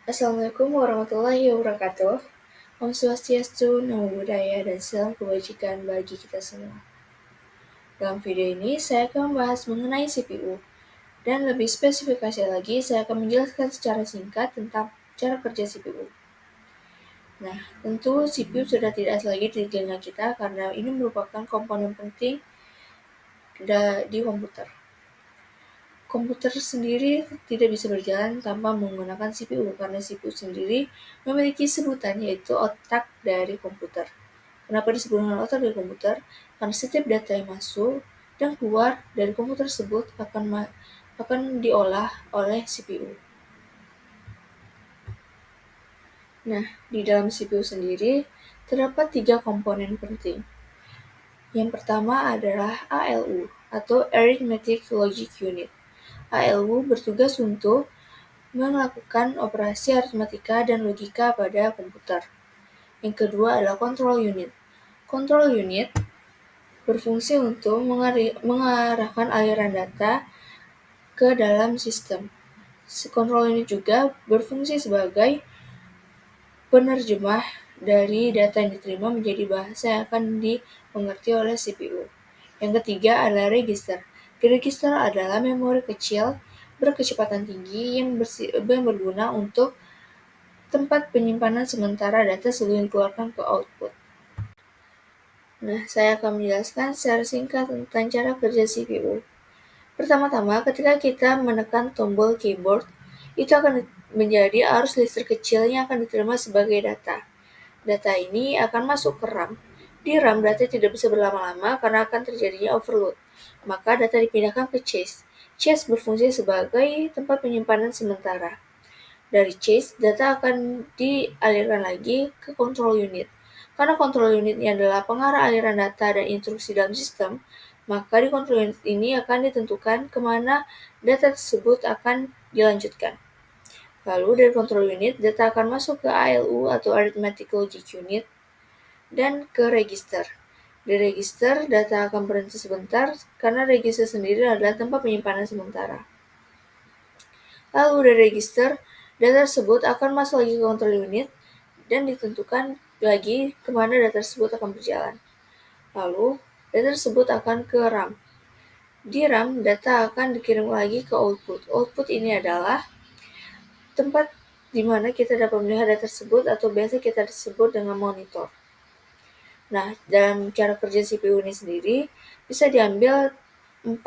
Assalamualaikum warahmatullahi wabarakatuh. Om Swastiastu, Namo Buddhaya, dan salam kebajikan bagi kita semua. Dalam video ini, saya akan membahas mengenai CPU. Dan lebih spesifikasi lagi, saya akan menjelaskan secara singkat tentang cara kerja CPU. Nah, tentu CPU sudah tidak asing lagi di telinga kita karena ini merupakan komponen penting di komputer. Komputer sendiri tidak bisa berjalan tanpa menggunakan CPU karena CPU sendiri memiliki sebutan yaitu otak dari komputer. Kenapa disebut dengan otak dari komputer? Karena setiap data yang masuk dan keluar dari komputer tersebut akan diolah oleh CPU. Nah, di dalam CPU sendiri terdapat 3 komponen penting. Yang pertama adalah ALU atau Arithmetic Logic Unit. ALU bertugas untuk melakukan operasi aritmatika dan logika pada komputer. Yang kedua adalah control unit. Control unit berfungsi untuk mengarahkan aliran data ke dalam sistem. Control unit juga berfungsi sebagai penerjemah dari data yang diterima menjadi bahasa yang akan dimengerti oleh CPU. Yang ketiga adalah register. Register adalah memori kecil berkecepatan tinggi yang berguna untuk tempat penyimpanan sementara data sebelum dikeluarkan ke output. Nah, saya akan menjelaskan secara singkat tentang cara kerja CPU. Pertama-tama, ketika kita menekan tombol keyboard, itu akan menjadi arus listrik kecil yang akan diterima sebagai data. Data ini akan masuk ke RAM. Di RAM, data tidak bisa berlama-lama karena akan terjadinya overload. Maka data dipindahkan ke cache. Cache berfungsi sebagai tempat penyimpanan sementara. Dari cache, data akan dialirkan lagi ke control unit. Karena control unit ini adalah pengarah aliran data dan instruksi dalam sistem, maka di control unit ini akan ditentukan kemana data tersebut akan dilanjutkan. Lalu dari control unit, data akan masuk ke ALU atau Arithmetic Logic Unit dan ke register. Di register, data akan berhenti sebentar karena register sendiri adalah tempat penyimpanan sementara. Lalu dari register, data tersebut akan masuk lagi ke control unit dan ditentukan lagi kemana data tersebut akan berjalan. Lalu, data tersebut akan ke RAM. Di RAM, data akan dikirim lagi ke output. Output ini adalah tempat di mana kita dapat melihat data tersebut atau biasa kita sebut dengan monitor. Nah, dalam cara kerja CPU ini sendiri bisa diambil 4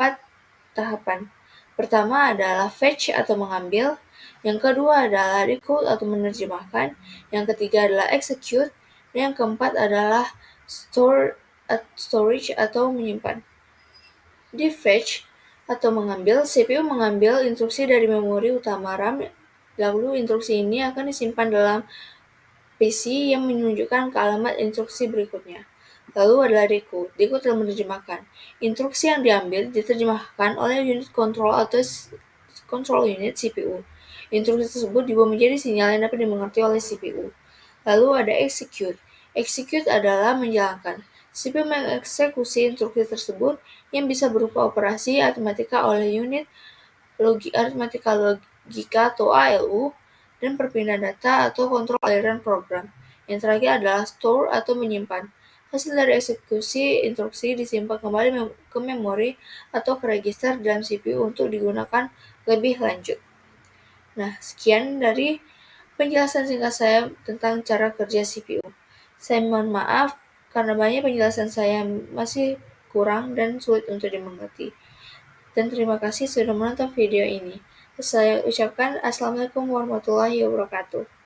tahapan. Pertama adalah fetch atau mengambil, yang kedua adalah decode atau menerjemahkan, yang ketiga adalah execute, dan yang keempat adalah storage atau menyimpan. Di fetch atau mengambil, CPU mengambil instruksi dari memori utama RAM, lalu instruksi ini akan disimpan dalam PC yang menunjukkan ke alamat instruksi berikutnya. Lalu adalah decode. Decode telah menerjemahkan. Instruksi yang diambil diterjemahkan oleh unit control atau control unit CPU. Instruksi tersebut dibuat menjadi sinyal yang dapat dimengerti oleh CPU. Lalu ada execute. Execute adalah menjalankan. CPU mengeksekusi instruksi tersebut yang bisa berupa operasi aritmatika oleh unit aritmatika logika atau ALU dan perpindahan data atau kontrol aliran program. Yang terakhir adalah store atau menyimpan. Hasil dari eksekusi instruksi disimpan kembali ke memori atau ke register dalam CPU untuk digunakan lebih lanjut. Nah, sekian dari penjelasan singkat saya tentang cara kerja CPU. Saya mohon maaf karena banyak penjelasan saya masih kurang dan sulit untuk dimengerti. Dan terima kasih sudah menonton video ini. Saya ucapkan Assalamualaikum warahmatullahi wabarakatuh.